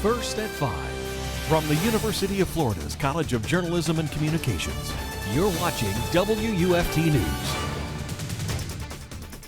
First at 5. From the University of Florida's College of Journalism and Communications, you're watching WUFT News.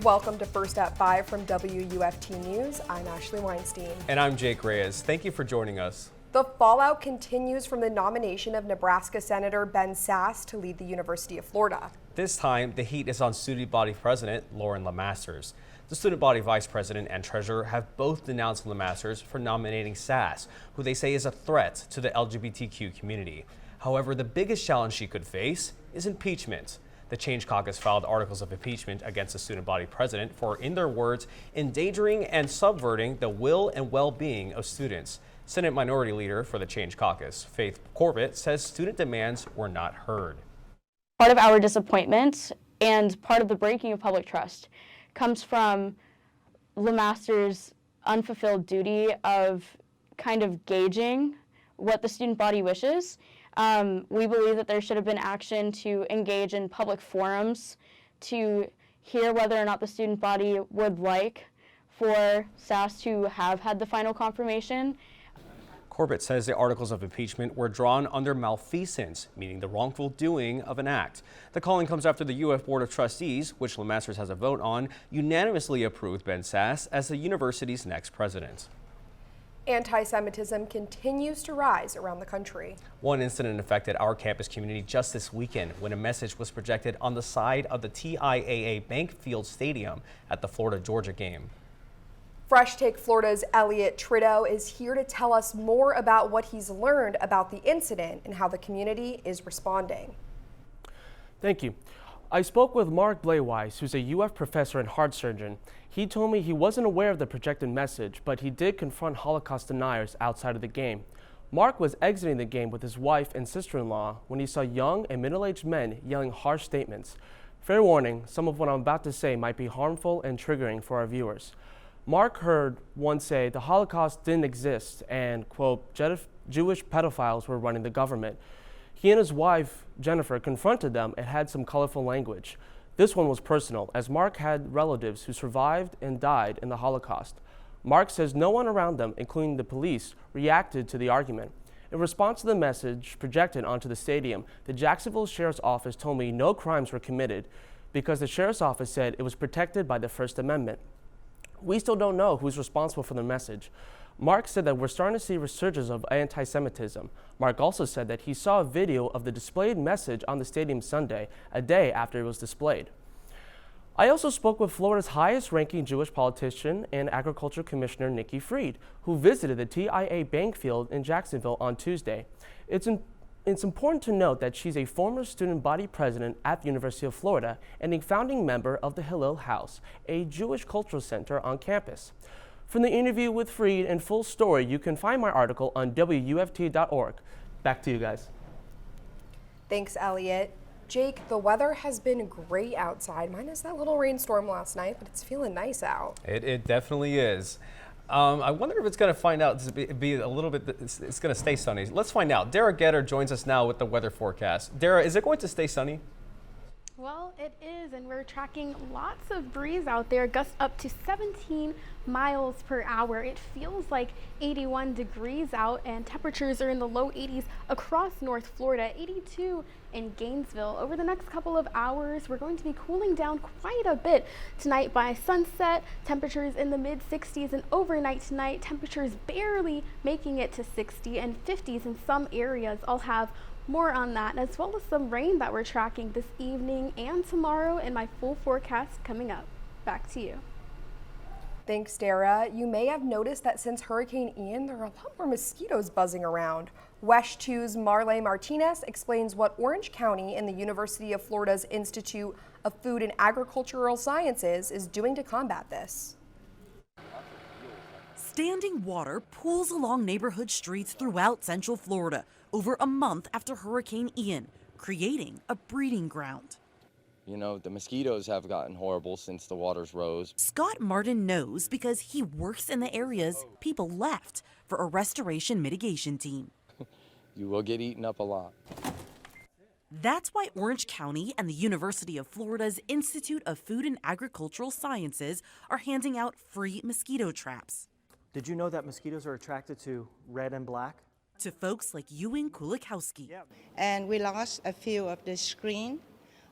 Welcome to First at 5 from WUFT News. I'm Ashley Weinstein. And I'm Jake Reyes. Thank you for joining us. The fallout continues from the nomination of Nebraska Senator Ben Sasse to lead the University of Florida. This time, the heat is on student body president Lauren LeMasters. The student body vice president and treasurer have both denounced LeMasters for nominating Sasse, who they say is a threat to the LGBTQ community. However, the biggest challenge she could face is impeachment. The Change Caucus filed articles of impeachment against the student body president for, in their words, endangering and subverting the will and well-being of students. Senate Minority Leader for the Change Caucus, Faith Corbett, says student demands were not heard. Part of our disappointment and part of the breaking of public trust comes from LeMasters' unfulfilled duty of kind of gauging what the student body wishes. We believe that there should have been action to engage in public forums to hear whether or not the student body would like for Sasse to have had the final confirmation. Corbett says the articles of impeachment were drawn under malfeasance, meaning the wrongful doing of an act. The calling comes after the UF Board of Trustees, which LeMasters has a vote on, unanimously approved Ben Sasse as the university's next president. Anti-Semitism continues to rise around the country. One incident affected our campus community just this weekend when a message was projected on the side of the TIAA Bank Field Stadium at the Florida-Georgia game. Fresh Take Florida's Elliot Tritto is here to tell us more about what he's learned about the incident and how the community is responding. Thank you. I spoke with Mark Blaiwise, who's a UF professor and heart surgeon. He told me he wasn't aware of the projected message, but he did confront Holocaust deniers outside of the game. Mark was exiting the game with his wife and sister-in-law when he saw young and middle-aged men yelling harsh statements. Fair warning, some of what I'm about to say might be harmful and triggering for our viewers. Mark heard one say the Holocaust didn't exist and, quote, Jewish pedophiles were running the government. He and his wife, Jennifer, confronted them and had some colorful language. This one was personal, as Mark had relatives who survived and died in the Holocaust. Mark says no one around them, including the police, reacted to the argument. In response to the message projected onto the stadium, the Jacksonville Sheriff's Office told me no crimes were committed because the Sheriff's Office said it was protected by the First Amendment. We still don't know who's responsible for the message. Mark said that we're starting to see resurgence of anti-Semitism. Mark also said that he saw a video of the displayed message on the stadium Sunday, a day after it was displayed. I also spoke with Florida's highest-ranking Jewish politician and Agriculture Commissioner Nikki Fried, who visited the TIA Bank Field in Jacksonville on Tuesday. It's important to note that she's a former student body president at the University of Florida and a founding member of the Hillel House, a Jewish cultural center on campus. From the interview with Fried and full story, you can find my article on WUFT.org. Back to you guys. Thanks, Elliot. Jake, the weather has been great outside, minus that little rainstorm last night, but it's feeling nice out. It definitely is. I wonder if it's going to find out to be a little bit, it's going to stay sunny. Let's find out. Derrah joins us now with the weather forecast. Derrah, is it going to stay sunny? Well, it is, and we're tracking lots of breeze out there, gusts up to 17 miles per hour. It feels like 81 degrees out, and temperatures are in the low 80s across North Florida, 82 in Gainesville. Over the next couple of hours, we're going to be cooling down quite a bit. Tonight by sunset, temperatures in the mid-60s, and overnight tonight, temperatures barely making it to 60 and 50s in some areas. I'll have more on that, as well as some rain that we're tracking this evening and tomorrow in my full forecast coming up. Back to you. Thanks, Derrah. You may have noticed that since Hurricane Ian, there are a lot more mosquitoes buzzing around. WESH 2's Marley Martinez explains what Orange County and the University of Florida's Institute of Food and Agricultural Sciences is doing to combat this. Standing water pools along neighborhood streets throughout Central Florida over a month after Hurricane Ian, creating a breeding ground. You know, the mosquitoes have gotten horrible since the waters rose. Scott Martin knows because he works in the areas people left for a restoration mitigation team. You will get eaten up a lot. That's why Orange County and the University of Florida's Institute of Food and Agricultural Sciences are handing out free mosquito traps. Did you know that mosquitoes are attracted to red and black? To folks like Ewing Kulikowski. And we lost a few of the screen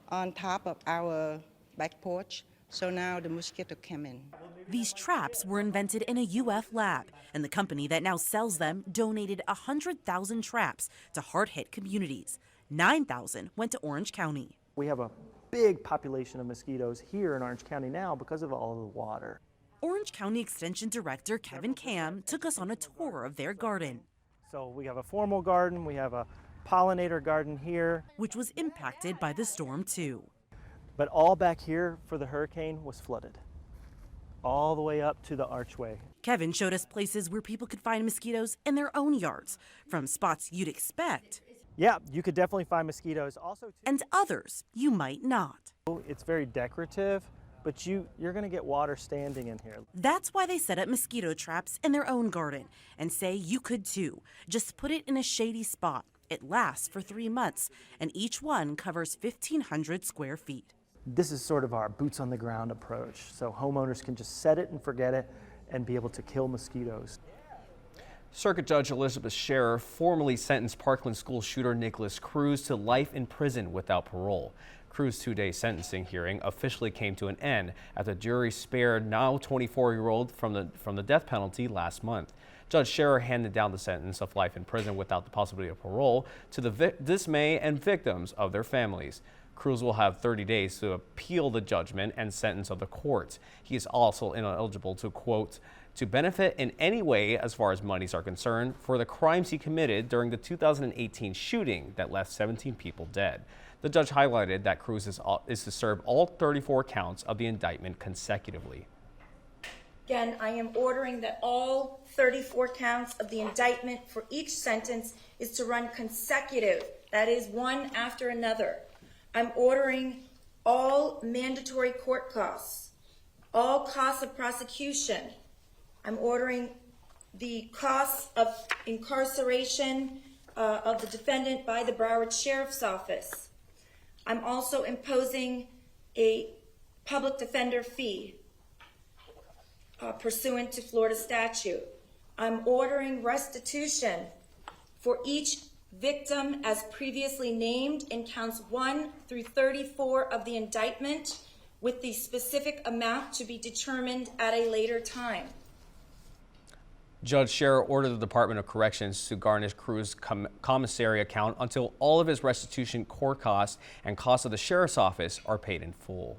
on top of our back porch, so now the mosquito came in. These traps were invented in a UF lab, and the company that now sells them donated 100,000 traps to hard-hit communities. 9,000 went to Orange County. We have a big population of mosquitoes here in Orange County now because of all the water. Orange County Extension Director Kevin Cam took us on a tour of their garden. So we have a formal garden, we have a pollinator garden here. Which was impacted by the storm too. But all back here for the hurricane was flooded, all the way up to the archway. Kevin showed us places where people could find mosquitoes in their own yards, from spots you'd expect. Yeah, you could definitely find mosquitoes. Also, and others you might not. It's very decorative, but you're going to get water standing in here. That's why they set up mosquito traps in their own garden and say you could too. Just put it in a shady spot. It lasts for 3 months, and each one covers 1,500 square feet. This is sort of our boots on the ground approach. So homeowners can just set it and forget it and be able to kill mosquitoes. Circuit Judge Elizabeth Scherer formally sentenced Parkland school shooter Nicholas Cruz to life in prison without parole. Cruz's 2-day sentencing hearing officially came to an end after the jury spared now 24-year-old from the death penalty last month. Judge Scherer handed down the sentence of life in prison without the possibility of parole to the dismay and victims of their families. Cruz will have 30 days to appeal the judgment and sentence of the court. He is also ineligible to, quote, to benefit in any way as far as monies are concerned for the crimes he committed during the 2018 shooting that left 17 people dead. The judge highlighted that Cruz is to serve all 34 counts of the indictment consecutively. Again, I am ordering that all 34 counts of the indictment for each sentence is to run consecutive, that is, one after another. I'm ordering all mandatory court costs, all costs of prosecution. I'm ordering the costs of incarceration of the defendant by the Broward Sheriff's Office. I'm also imposing a public defender fee pursuant to Florida statute. I'm ordering restitution for each victim as previously named in counts 1 through 34 of the indictment, with the specific amount to be determined at a later time. Judge Scherer ordered the Department of Corrections to garnish Cruz's commissary account until all of his restitution, court costs, and costs of the sheriff's office are paid in full.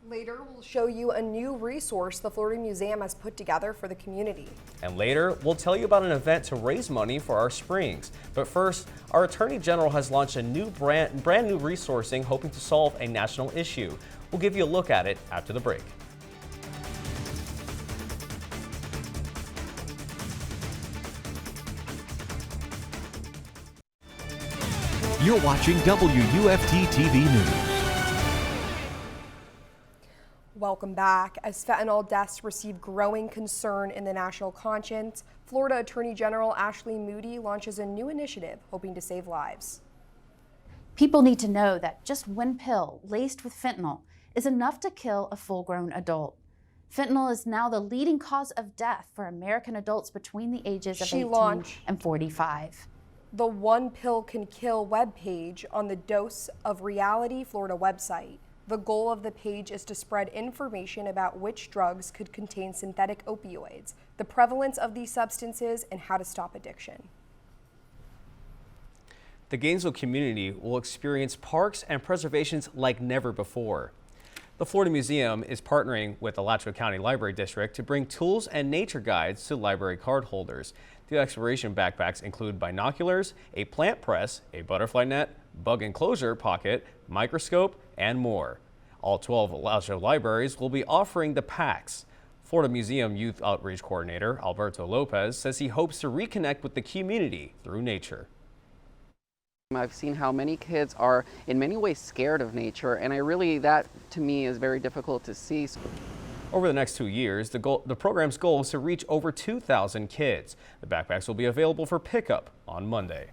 Later, we'll show you a new resource the Florida Museum has put together for the community. And later, we'll tell you about an event to raise money for our Springs. But first, our Attorney General has launched a new brand new resourcing hoping to solve a national issue. We'll give you a look at it after the break. You're watching WUFT-TV News. Welcome back. As fentanyl deaths receive growing concern in the national conscience, Florida Attorney General Ashley Moody launches a new initiative hoping to save lives. People need to know that just one pill laced with fentanyl is enough to kill a full-grown adult. Fentanyl is now the leading cause of death for American adults between the ages of 18 and 45. The One Pill Can Kill webpage on the Dose of Reality Florida website. The goal of the page is to spread information about which drugs could contain synthetic opioids, the prevalence of these substances, and how to stop addiction. The Gainesville community will experience parks and preservations like never before. The Florida Museum is partnering with the Alachua County Library District to bring tools and nature guides to library card holders. The exploration backpacks include binoculars, a plant press, a butterfly net, bug enclosure pocket, microscope, and more. All 12 Alachua libraries will be offering the packs. Florida Museum Youth Outreach Coordinator Alberto Lopez says he hopes to reconnect with the community through nature. I've seen how many kids are in many ways scared of nature, and that to me is very difficult to see. Over the next 2 years, the program's goal is to reach over 2,000 kids. The backpacks will be available for pickup on Monday.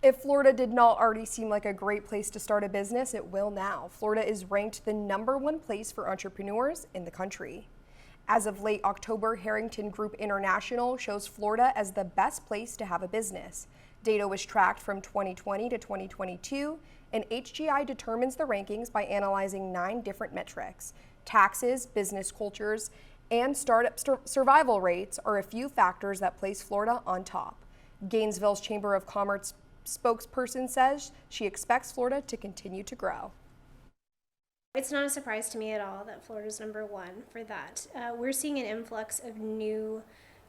If Florida did not already seem like a great place to start a business, it will now. Florida is ranked the #1 place for entrepreneurs in the country. As of late October, Harrington Group International shows Florida as the best place to have a business. Data was tracked from 2020 to 2022, and HGI determines the rankings by analyzing 9 different metrics. Taxes, business cultures, and startup survival rates are a few factors that place Florida on top. Gainesville's Chamber of Commerce spokesperson says she expects Florida to continue to grow. It's not a surprise to me at all that Florida's #1 for that. We're seeing an influx of new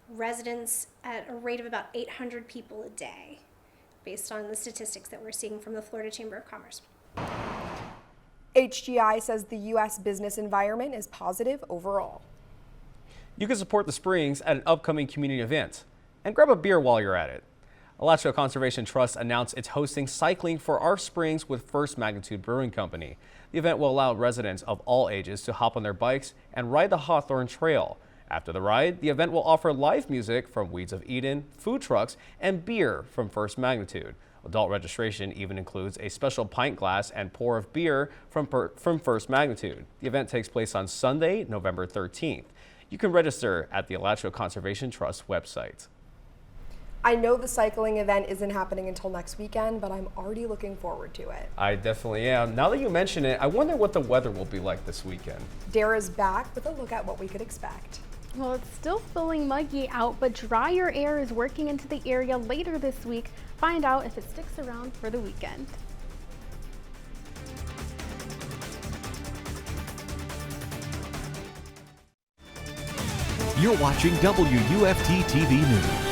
residents at a rate of about 800 people a day, based on the statistics that we're seeing from the Florida Chamber of Commerce. HGI says the U.S. business environment is positive overall. You can support the Springs at an upcoming community event and grab a beer while you're at it. Alachua Conservation Trust announced it's hosting Cycling for Our Springs with First Magnitude Brewing Company. The event will allow residents of all ages to hop on their bikes and ride the Hawthorne Trail. After the ride, the event will offer live music from Weeds of Eden, food trucks, and beer from First Magnitude. Adult registration even includes a special pint glass and pour of beer from First Magnitude. The event takes place on Sunday, November 13th. You can register at the Alachua Conservation Trust website. I know the cycling event isn't happening until next weekend, but I'm already looking forward to it. I definitely am. Now that you mention it, I wonder what the weather will be like this weekend. Derrah's back with a look at what we could expect. Well, it's still feeling muggy out, but drier air is working into the area later this week. Find out if it sticks around for the weekend. You're watching WUFT-TV News.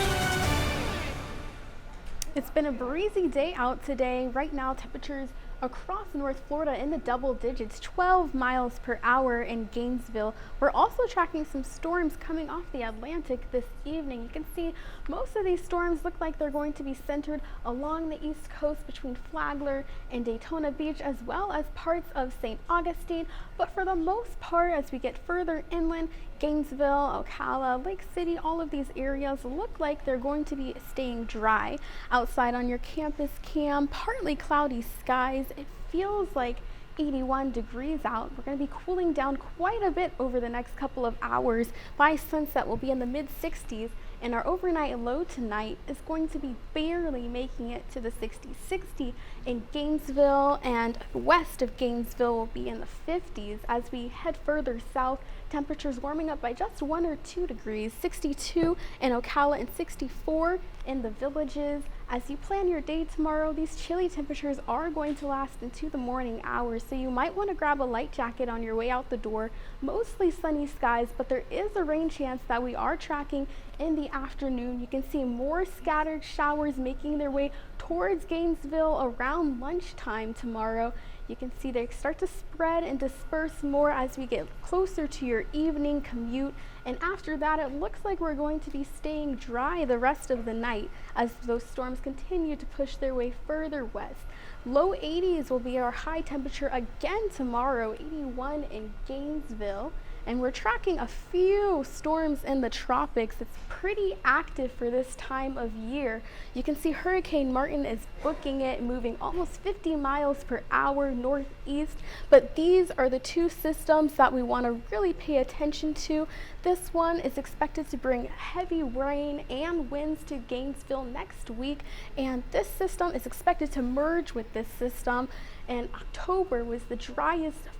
It's been a breezy day out today. Right now, temperatures across North Florida in the double digits, 12 miles per hour in Gainesville. We're also tracking some storms coming off the Atlantic this evening. You can see most of these storms look like they're going to be centered along the East Coast between Flagler and Daytona Beach, as well as parts of St. Augustine. But for the most part, as we get further inland, Gainesville, Ocala, Lake City, all of these areas look like they're going to be staying dry. Outside on your campus cam, partly cloudy skies. It feels like 81 degrees out. We're going to be cooling down quite a bit over the next couple of hours. By sunset, we'll be in the mid-60s, and our overnight low tonight is going to be barely making it to the 60s. 60 in Gainesville, and west of Gainesville will be in the 50s. As we head further south, temperatures warming up by just 1 or 2 degrees. 62 in Ocala and 64 in the Villages. As you plan your day tomorrow, these chilly temperatures are going to last into the morning hours, so you might want to grab a light jacket on your way out the door. Mostly sunny skies, but there is a rain chance that we are tracking in the afternoon. You can see more scattered showers making their way towards Gainesville around lunchtime tomorrow. You can see they start to spread and disperse more as we get closer to your evening commute. And after that, it looks like we're going to be staying dry the rest of the night as those storms continue to push their way further west. Low 80s will be our high temperature again tomorrow, 81 in Gainesville. And we're tracking a few storms in the tropics. It's pretty active for this time of year. You can see Hurricane Martin is booking it, moving almost 50 miles per hour northeast. But these are the two systems that we want to really pay attention to. This one is expected to bring heavy rain and winds to Gainesville next week. And this system is expected to merge with this system. And October was the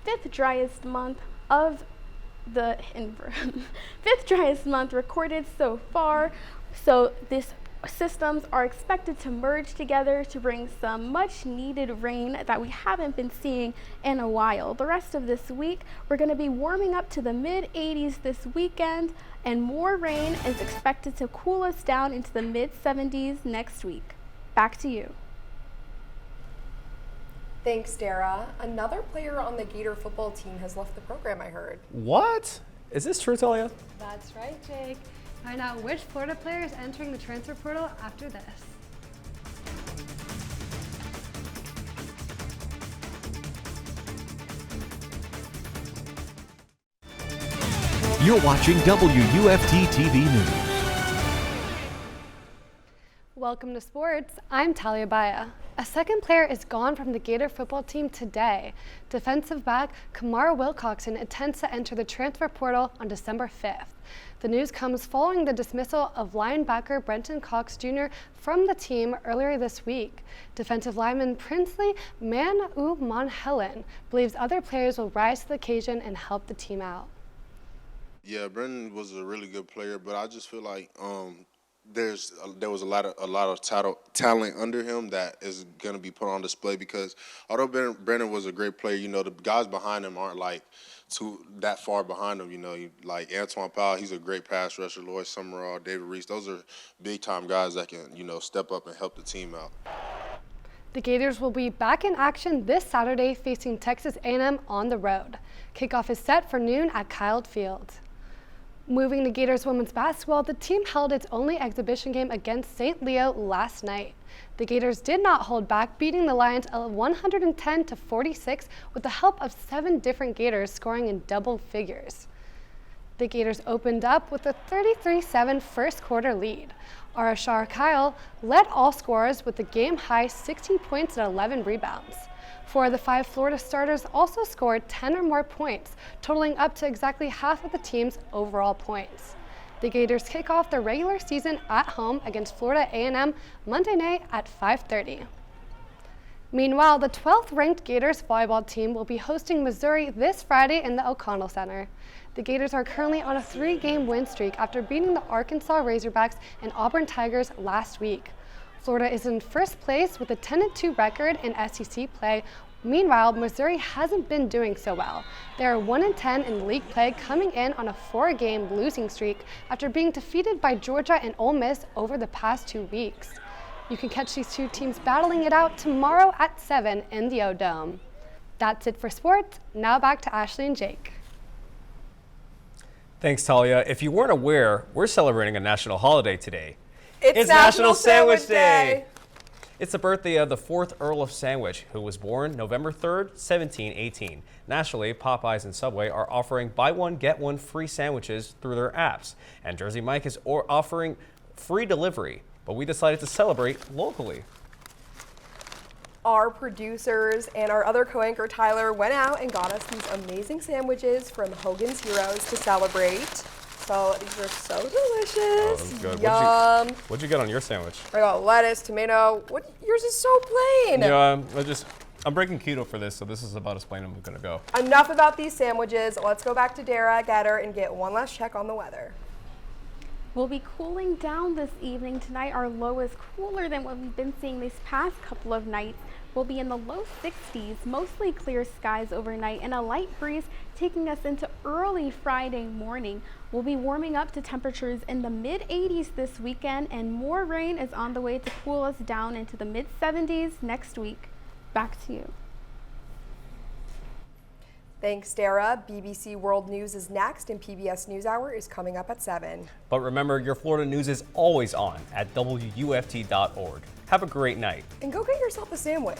fifth driest month recorded so far. So these systems are expected to merge together to bring some much needed rain that we haven't been seeing in a while. The rest of this week, we're going to be warming up to the mid-80s this weekend, and more rain is expected to cool us down into the mid-70s next week. Back to you. Thanks, Derrah. Another player on the Gator football team has left the program, I heard. What? Is this true, Talia? That's right, Jake. Find out which Florida player is entering the transfer portal after this. You're watching WUFT-TV News. Welcome to sports. I'm Talia Baia. A second player is gone from the Gator football team today. Defensive back Kamara Wilcoxon intends to enter the transfer portal on December 5th. The news comes following the dismissal of linebacker Brenton Cox Jr. from the team earlier this week. Defensive lineman Princely Manu-Monhelen believes other players will rise to the occasion and help the team out. Yeah, Brenton was a really good player, but I just feel like there was a lot of talent under him that is going to be put on display, because although Brenton was a great player, you know, the guys behind him aren't like that far behind him. You know, like Antoine Powell, he's a great pass rusher. Lloyd Summerall, David Reese, those are big time guys that can, you know, step up and help the team out. The Gators will be back in action this Saturday facing Texas A&M on the road. Kickoff is set for noon at Kyle Field. Moving to Gators women's basketball, the team held its only exhibition game against St. Leo last night. The Gators did not hold back, beating the Lions 110-46 with the help of 7 different Gators scoring in double figures. The Gators opened up with a 33-7 first quarter lead. Arashar Kyle led all scorers with the game-high 16 points and 11 rebounds. 4 of the 5 Florida starters also scored 10 or more points, totaling up to exactly half of the team's overall points. The Gators kick off their regular season at home against Florida A&M Monday night at 5:30. Meanwhile, the 12th-ranked Gators volleyball team will be hosting Missouri this Friday in the O'Connell Center. The Gators are currently on a 3-game win streak after beating the Arkansas Razorbacks and Auburn Tigers last week. Florida is in first place with a 10-2 record in SEC play. Meanwhile, Missouri hasn't been doing so well. They are 1-10 in league play, coming in on a 4-game losing streak after being defeated by Georgia and Ole Miss over the past 2 weeks. You can catch these two teams battling it out tomorrow at 7 in the O-Dome. That's it for sports. Now back to Ashley and Jake. Thanks, Talia. If you weren't aware, we're celebrating a national holiday today. It's National Sandwich Day. It's the birthday of the 4th Earl of Sandwich, who was born November 3rd, 1718. Nationally, Popeyes and Subway are offering buy one, get one free sandwiches through their apps. And Jersey Mike is offering free delivery, but we decided to celebrate locally. Our producers and our other co-anchor Tyler went out and got us these amazing sandwiches from Hogan's Heroes to celebrate. So these are so delicious. Oh, that's good. Yum. What'd you get on your sandwich? I got lettuce, tomato. Yours is so plain. Yeah, I'm breaking keto for this, so this is about as plain as I'm gonna go. Enough about these sandwiches. Let's go back to Derrah, Getter, and get one last check on the weather. We'll be cooling down this evening. Tonight our low is cooler than what we've been seeing these past couple of nights. We'll be in the low 60s, mostly clear skies overnight, and a light breeze taking us into early Friday morning. We'll be warming up to temperatures in the mid-80s this weekend, and more rain is on the way to cool us down into the mid-70s next week. Back to you. Thanks, Derrah. BBC World News is next, and PBS NewsHour is coming up at 7. But remember, your Florida news is always on at WUFT.org. Have a great night. And go get yourself a sandwich.